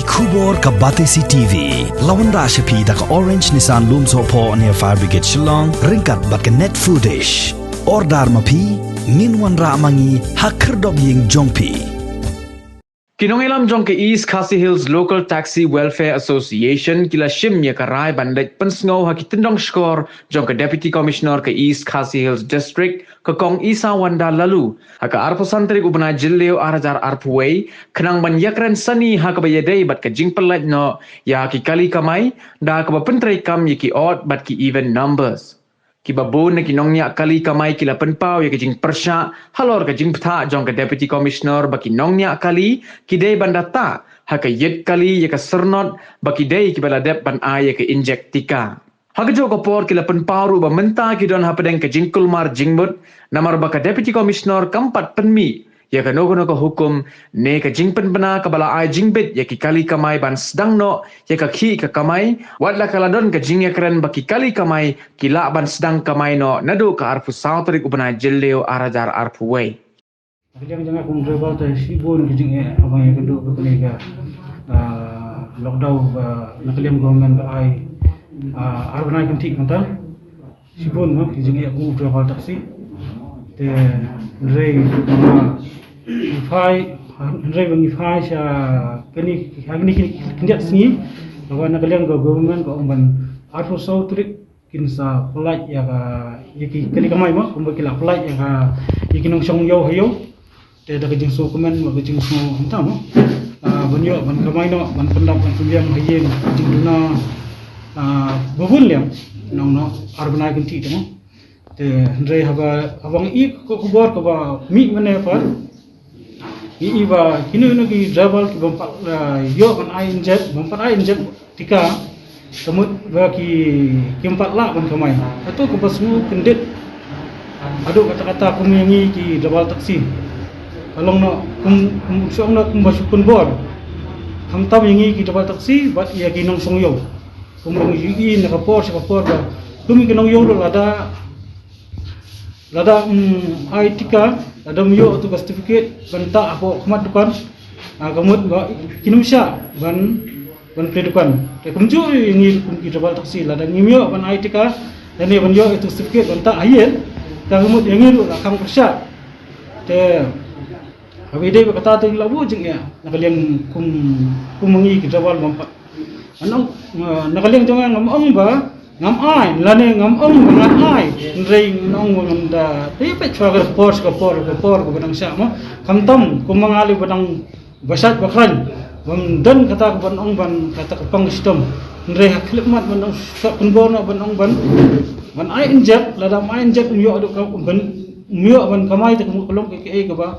Khubor ka Batesi TV lawan ra shapi da ka Orange Nissan Loom Sopo near Fire Brigade Shillong ringkat bat ka net footage ordar mapi minwan ra mangi hakrdob ying jongpi Kinongilam jong ke East Khasi Hills Local Taxi Welfare Association kila shim ya karai bandai pensngau haki tendong skor jong ke Deputy Commissioner ke East Khasi Hills District ke Kong Isa Wanda lalu haka arpo santri ubna jilleo arajar arpway kenang ban yakren sani haka bayadai bat ke jingpelat no ya haki kali kamai da ka pentrai kam yaki odd bat ki even numbers Kibabon na kinongnya kali kamay kila penpau ya kajing persya halor kajing pta jong ke Deputy Commissioner baki nongnya kali kidai bandata haka yet kali ya ka sernot baki dai kibaladep ban ay ya ke inject tika haka jo kopor kila penpau ru ba menta kidon hapadeng kajing kulmar jingbut namar baka Deputy Commissioner kampat penmi ya ka nogo hukum ne ka jingpen bena ka bala ai jingbit ya ki kali kamai ban sedang no ya ka khi ka kamai wadla kaladon ka jing ya keren baki kali kamai kila ban sedang kamai no nado ka arfu sautrik ubna jelleo arajar arfu way jangan kum rebal ta sibon ki jing abang ya kedo ko ni ga lockdown nakaliam government ka ai arbanai kan tik mata sibon ma ki jing kum rebal taksi te rei fai bagi fai sha kini kinjat sini bahwa nakalian government ko umban arfu sautrik kinsa polite ya ka yaki kini kamai ma kumba kila polite ya ka yaki nong song yo hayo te da kajing so komen ma kajing so hentam banyo ban kamai no ban pendap ban pembiam hayen kajing duna bubun liam nong no arbanai kinti temo te ndrei haba abang I ko kubor ko ba mi mane pa I ba kini ki travel ki bampak yo kan ai inject bampak ai inject tika semut ba ki empat lah ban kamai atau ko basmu kendit adu kata-kata kumengi ki travel taksi kalong no kum song no kum basukun bor hamtam yangi ki travel taksi bat ya ki nong song yo kum yi na kapor sa kapor ba tumi ki nong yo lo lada ai tika ada myo tu certificate banta apa khmat dukan kamut ba kinumsya ban play dukan te kumju ngi kum ki travel taksi lada ngimyo ban ai tika dan ni ban yo itu certificate banta ayen kamut yangi lu lakang persya te habide kata tu labu jing ya nakaliang kum mengi ki travel bampa anong nakaliang jangan ngomong ba ngam ai lane ngam ngam ai ring nong nganda pepet chwa kapor ko banang sya mo kamtam kumangali banang basat bakran dan kata banong ban kata kapang sistem ndre haklimat banong sa punbona banong ban ai inject lada mai inject myo adu ban myo ban kamai te kulong ke ba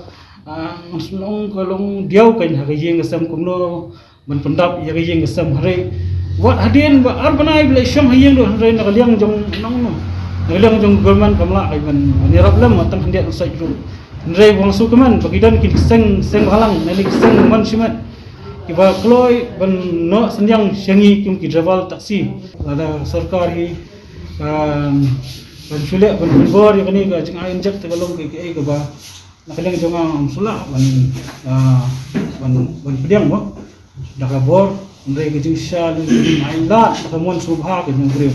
nong kolong diaw kan hagayeng asam kumno ban pendap yagayeng asam hare wat hadin ba arbanai bla syam hayeng do rai nakaliang jong nong nakaliang jong government kamla ai ban ni rablam matang hendak usai ru rai wang su kaman bagidan ki seng halang nalik seng man simat ki ba kloi ban no senyang syangi kim ki travel taksi ada sarkari ban chule ban bor yakni ga jing ai inject kalong ki ga ba nakaliang jong sulah ban pediang mo dakabor ndai ke jing sha ni ainda kamon subha ke ngure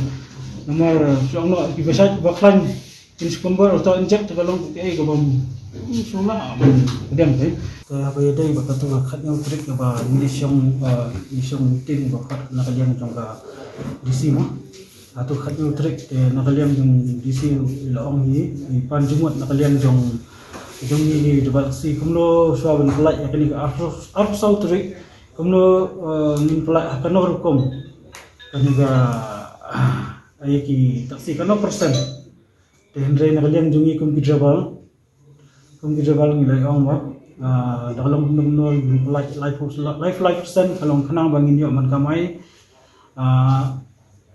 nomor songno ki besat baklan in skumber atau inject kalong ke ga bam sula diam kai ka ba yadai ba katu khat yang trik ba ni syong meeting ba khat nakaliang jong ka DC mo atau khat yang trik nakaliang jong DC laong hi panjumot nakaliang jong ni debalksi kumlo swaban pelak yakni arf sautrik kumno nin pelak kanor hukum kaniga ayaki taksi kanor persen tenre nakaliang jungi kum kidrabal ngilai ong ba dalam kumno life persen kalong kanang bangin yo man kamai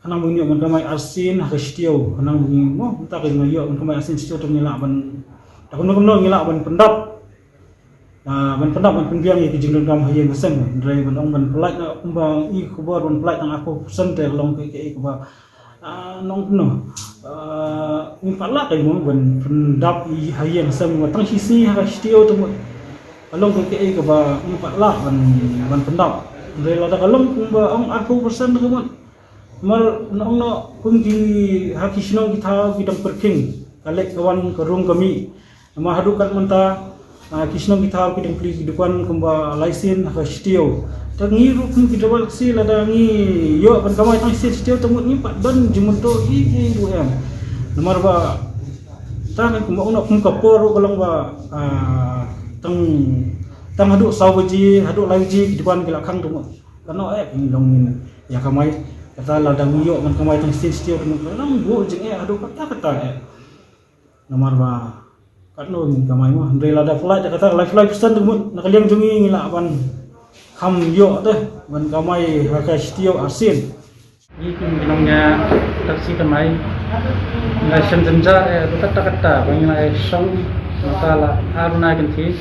kanang bangin yo man kamai arsin hastio kanang bangin mo tak yo man kamai arsin stio to ngila ban kumno ngila ban pendap ban penbiang iki jing dam hayeng sen drai ban ong ban pelak na kumbang I khobor ban pelak tang aku persen te long ke ba nong no ni pala kai mo ban pendap I hayeng sen tang sisi ha stio to long ke ba ni pala ban pendap Dari lada kalong kumba ang 40% kumot. Mal na kung di hakisno kita bidang perking kalek kawan kerung kami mahadukan menta kisno kita bidang pli kehidupan kumba laisin hastio tangi ru kum kita wal si lada ngi yo kan kamai tang stio temut ni pat ban jumunto i buam nomor ba tang kumba ono kum kapor kalong ba tang hadu sawaji hadu laiji kehidupan kila khang temut karena long ya kamai kata ladang yo man kamai tang stio temut lang go jeng hadu kata nomor ba katno kamai mah ndai lada flight kata live pesan temut nakaliang jungi ngila ban ham yo teh ban kamai haka stio asin ikin ginongnya taksi kamai ngai senjenja kata bangina song makala aruna ganti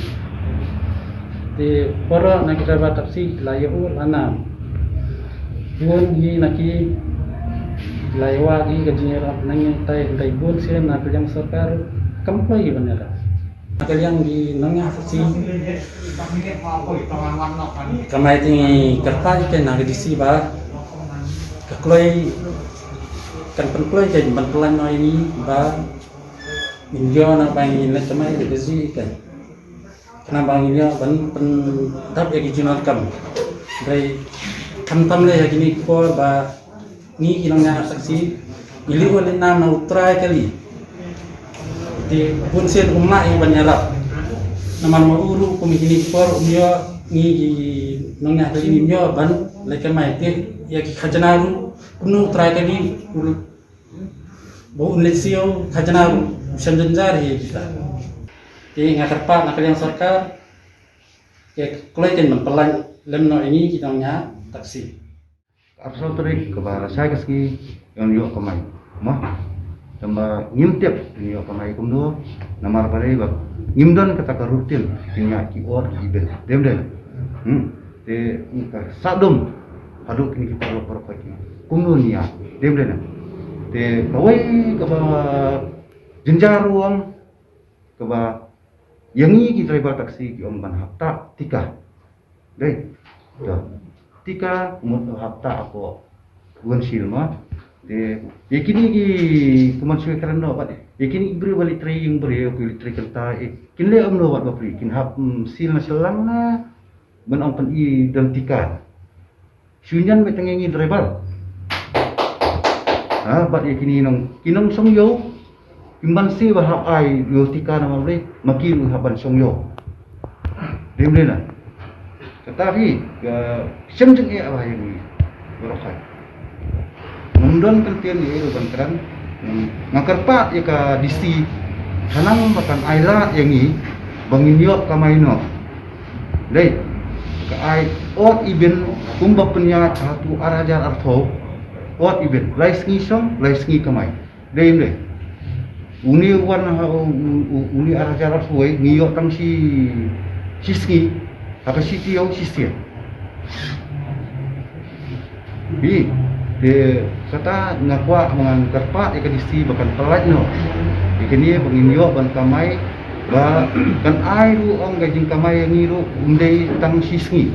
di poro na kita ba taksi layu lana bun hi naki laywa di gajinya nang tai bun sih na yang sarkar kampai benar nakaliang di nangya taksi kamai tingi kerta ikan nak disi ba kakloi kan penkloi jadi penpelan no ini ba minjo na bang ina kamai disi kan kena bang ini ban pen tap ya kijinal kam dari tam le ya gini ko ba ni kinangnya saksi ili wala na utrai kali di punsen umma yang banyarap naman mauru kumikini por umyo ngi nongnya kali nimyo ban leka maite ya ki khajanaru kunu utrai kali bo unlesio khajanaru sanjanjar he kita di ngakarpa nakal yang sarkar ya kloiten mempelan lemno ini kitangnya taksi asal terik ke saya keski yang yo kamai mah sama ngimtep yo kamai kumdo namar pare bab ngimdan kata ka rutin tinggal ki or ibel dem te ka sadum haduk ni kita lo perpaki kumdo nia dem te kawai ke ba jenjar ruang ke ba yangi ki driver taksi ki om ban hafta tika dei tika umur hafta aku bukan silma de yakini ki kuman suwe karena apa yakini ibri balik tray yang beri aku tray kerta kinle amno wat bapri kin hap sil na selang na ban ang pan i dan tika sunyan metengengi driver bat yakini nong kinong songyo imban si bahap ai yo tika na mamre makin haban songyo demlena tetapi senjeng apa yang ini berokai mundan kertian ini banteran ngakarpat ya ka disi hanang makan aila yang ini bangin yok kamaino deh ka ai ot iben kumba penya satu arajar artho ot iben lais ngisong lais ngi kamai deh uni uni arajar artho ngiyok tang si siski apa sih tiau sistem? Bi, de kata ngakwa mengan kerpa ikan isi bahkan pelat no. Ikan ni penginyo ban kamai ba kan ai ru ong gajing kamai yang ngiru undai tang sisngi.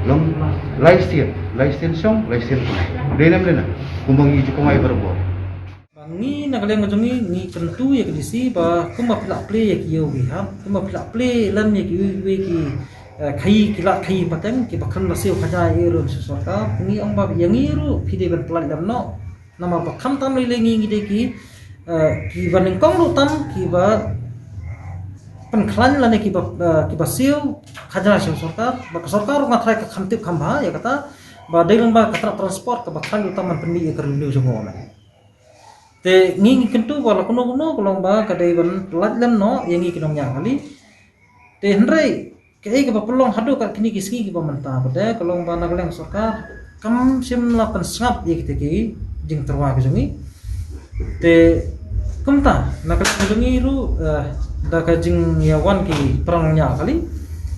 Long laisen song laisen kamai. Denam lena kumbang hiju kamai berbuat. Bangi nak kalian ngajongi ni kentu ya kedisi ba kumba pelak play ya kiyo wiham kumba pelak play lam ya kiyo ki kai kila kai pateng ki bakhan lasio khaja ero sesuatu ni ang bab yang iru pide ban pelan dam no nama bakham tam lengi ngide ki ban kong lu tam ki ba pen khlan lane ki ba sio khaja sesuatu ba sarkar ngatrai ka khamtip khamba ya kata ba dailan ba katra transport ka bakhan lu tam man pendi ya kerundu semua na te ngi kentu wala kuno kolong ba kadai ban pelat lam no yang ngi kinongnya kali te hendrai kaya ke pelong hadu kat kini kiski ke pemerintah pada kalau bana kaleng sarkar kam sim lapan sengap ye kita ki jing terwa ke jungi te kumta nak jungi ru da ka jing yawan ki perangnya kali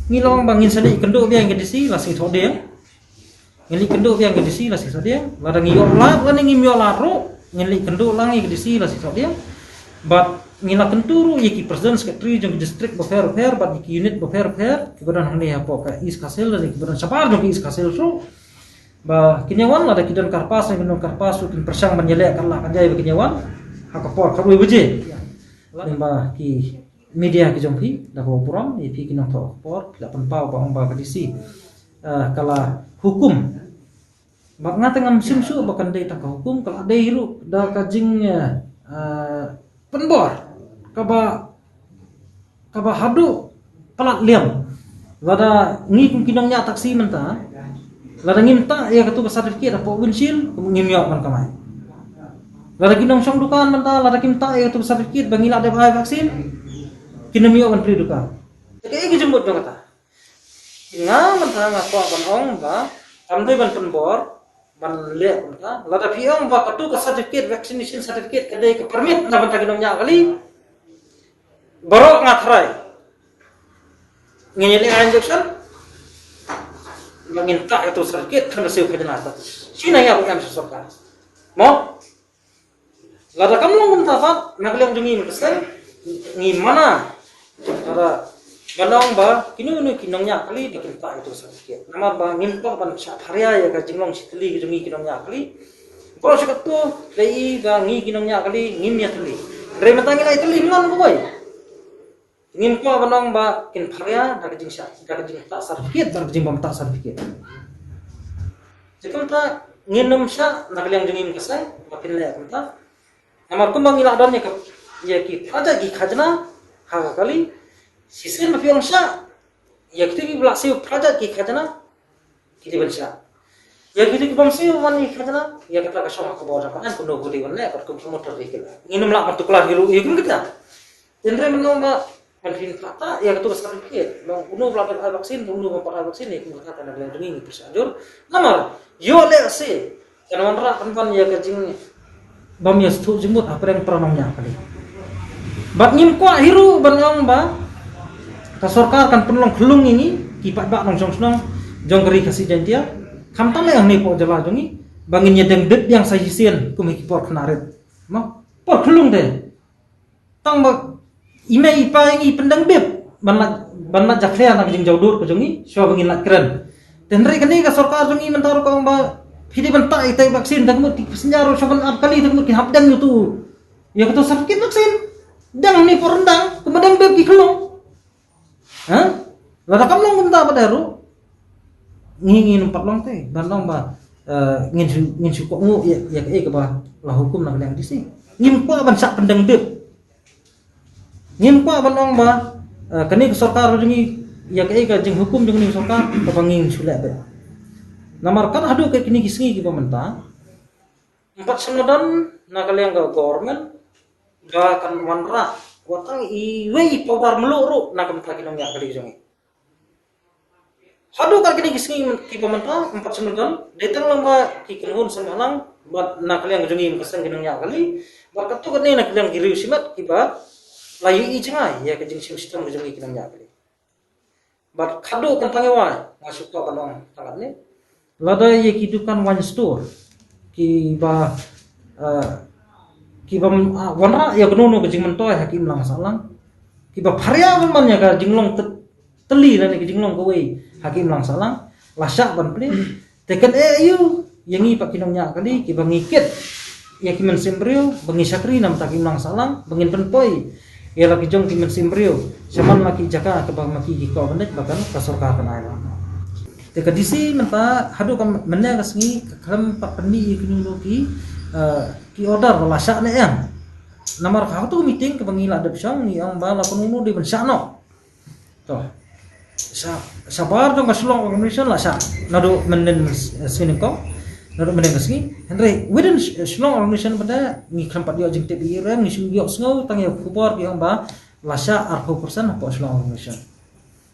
ngilong bangin sadi kendo biang ke disi lasi thode ngili kendo biang ke disi lasi thode ladang yo la lan ngim yo la ro ngili kendo langi ke disi lasi thode but ngila kenturu yaki president secretary jong district befair but yaki unit befair kemudian hangni apo ka is kasel dan kemudian sabar jong is kasel so ba kinyawan ada kidan karpas yang karpas ukin persang menjelek kala kanjai ba kinyawan hakapor kabui beje ba ki media ki jong pi da ko puram pi kinong to por la penpau ba ong ba kadisi kala hukum bak ngatengam simsu bakan dai tak hukum kalau ada hiru da kajingnya penbor kaba hadu pelat liam lada ngi kinongnya taksi menta lada ngimta ya ketu sertifikat apa windshield ngimyok man kamai lada kinong song dukan menta lada kimta ya ketu sertifikat bangila ada vaksin kinamyok man pri dukan jadi jembut dong kata nga menta ngako ban ong ba amdoi ban penbor ban liak menta lada piong ba ketu sertifikat vaccination certificate kadai ke permit na banta kinongnya kali baru ngatrai ngene injection bangin tak itu sedikit kan resiu kena atas sini ya bukan sesuatu mau lada kamu ngomong apa nak liang dengin kesan ngimana ada ganong ba kinongnya kali dikinta itu sedikit nama ba ngimpa ban syahria ya ka jinglong sitli dengi kinongnya kali kalau sekatu dai ba ngi kinongnya kali ngimnya teli re matangi lai teli ngon boy ngin ko banong ba kin pharia da kajing tak sertifikat bar kajing bam tak sertifikat jikam ta nginum sya nak liang jengim kesai makin le kunta amar kumbang ila don ya ki aja gi khajna ha kali sisir ma piong sya ya kiti bi blasi praja ki khajna kiti belsya ya kiti ki bam si mani khajna ya kata ka shoma ko boda kan kuno gudi wanne par kum motor vehicle nginum la particular hiru yugum kita jendre menong ba Alvin kata ya ketua sertifikat bang uno pelapor vaksin uno pelapor vaksin ya kita kata nak bilang dengin persajur namar yo le se kan ra kan ya kajing bam ya stu jemut apa yang peranongnya kali bat ngim kwa hiru banong ba ka sarkar kan penlong kelung ini kipat bak nong song jong keri kasih jantia kam tam yang ni po jala jongi bangin yedeng det yang sajisian kumi kipor knaret ma por kelung deh tang ba ime ipa yang pendang beb banat jaklia nak jing jaudur ko jongi syo bangin lat keren tenri kani ka sarkar jongi mentar ko ba hidi banta itai vaksin dak mut senjaro syaban ab kali dak mut ki habdang itu ya ketu sakit vaksin dang ni porendang kemadang beb ki kelong ha lada kamlong benta padaru ngingin empat long teh bandong ba ngin su ko ngu ya ke ba la hukum nak yang disi ngim ko ban sak pendang beb ngimpa banong ba kani sarkar jengi ya kai ka jeng hukum jeng ni sarkar ka banging sulak be namar kan adu ke kini kisngi ki pementa empat senodan na kalian ka government ga kan wanra watang iwe power meluru na kam ta kinong ya kali jengi adu ka kini kisngi ki pementa empat senodan detang lamba ki kinhun semalang bat na kalian jengi kesan kinong ya kali bakatu kan ni na kalian giriu simat kibat layu i cengai ya kajing sistem kajing ikinang nyakli bat kado kan pangewa masuk ka kanong tangan ni lada ye kidukan one store ki ba wanra ya kenono kajing mentoy hakim lang salang ki ba pharia man ya ka jinglong teli na ni jinglong ko we hakim lang salang lasak ban pli teken yu yang i pakinong nyakli ki ba ngikit ya kimen sembrio bangi sakri nam takim lang salang bangin penpoy ya lagi jong kimen simbrio saman maki jaka ke bang maki ki ko benek bahkan kasorka kan ayo teka disi menta hadu kam mennya kasngi kalam pak peni iknuki ki order wala sya ne yang namar ka tu meeting ke bangila adab syang ni ang bala penunu di bensano to sabar dong kaslong organization la sya nado menen sini ko nado menen kasngi Henry within slong organization pada ni kampat dia jeng tepi rem ni sunggiok sngau tang ya kupor ki ba lasya 40% apa slong organization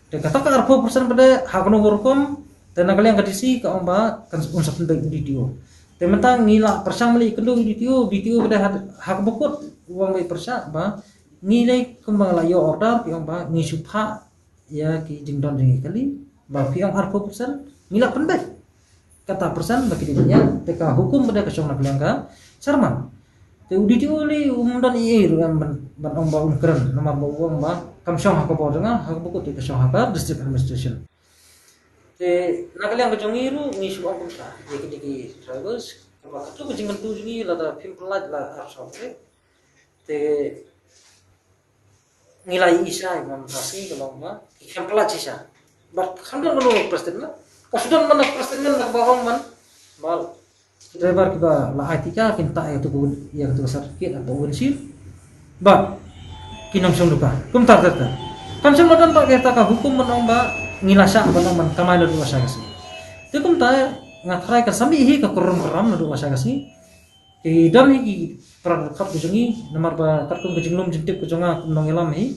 de kata ka 40% pada hakno hukum dan kalian kadisi ka ba kan unsap baik video de mentang ngila persang meli kendo video pada hak bukut uang baik persa ba ngilai kembang layo order ki ba ni supha ya ki jeng don jeng kali ba piang 40% ngila pendek kata persen bagi dirinya teka hukum pada kesong nak langka sarman te udi ti oli dan ie ru ban ong ba keren nama ba uang ba kam syong ha ko bo nga ha ko te ka syong ha district administration te nakaliang ka jongi ru ngi su ang ta ye ki drivers ba ka tu jingan tu jingi la da phim plat la ar so te ngilai isa imam rasi kalau ma phim plat isa ba khandon lo president na kasudan man president na bawang man bal driver kita la etika kinta itu yang tu sertifikat atau unsil ba kinam song lupa kum tar kam song dan ba kita ka hukum menong ba ngilasa menong man kamai lu masa kasi te kum ta ngatrai ka sami hi ka kurang lu masa kasi ti dan hi pra kap jungi nomor ba tar kum jinglum jintip ko jonga kum nong elam hi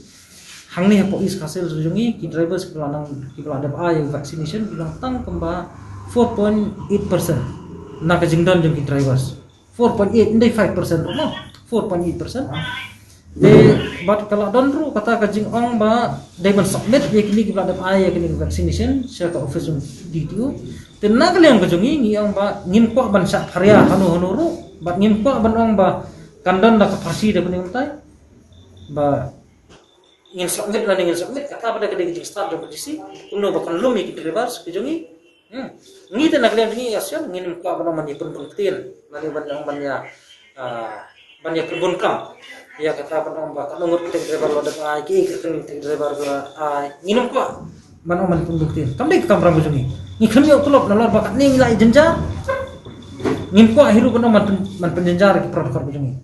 hangni po is kasil jungi ki drivers kelanang ki ada ai vaccination bilang tang kemba 4.8% nak jingdan jeng ki drivers 4.8 ndai 5% no 4.8% de bat kalau don ru kata ka jing ong ba dai ban submit ye kini ki bladam ai ye kini vaccination serta office DTO te nak liang ka jongi ngi ong ba ngim ko ban sa karya hanu ru bat ngim ko ban ong ba kandan da kapasi de pening tai ba ingin submit kata pada kedai jing start jong posisi uno ba kan lum ye ki drivers ki jongi ngi te nak liang ni asyam ngin ka ban man pun tin mani ban ya kebun kam ya kata ban ba kan ngur kita driver lo da ai ki kita driver ba ai ngin ko man pun tin kam dei kam ram jungi ngi kan yo tulop na lor ba kan ni lai jenjar ngin ko hiru ban man penjenjar ki protokol jungi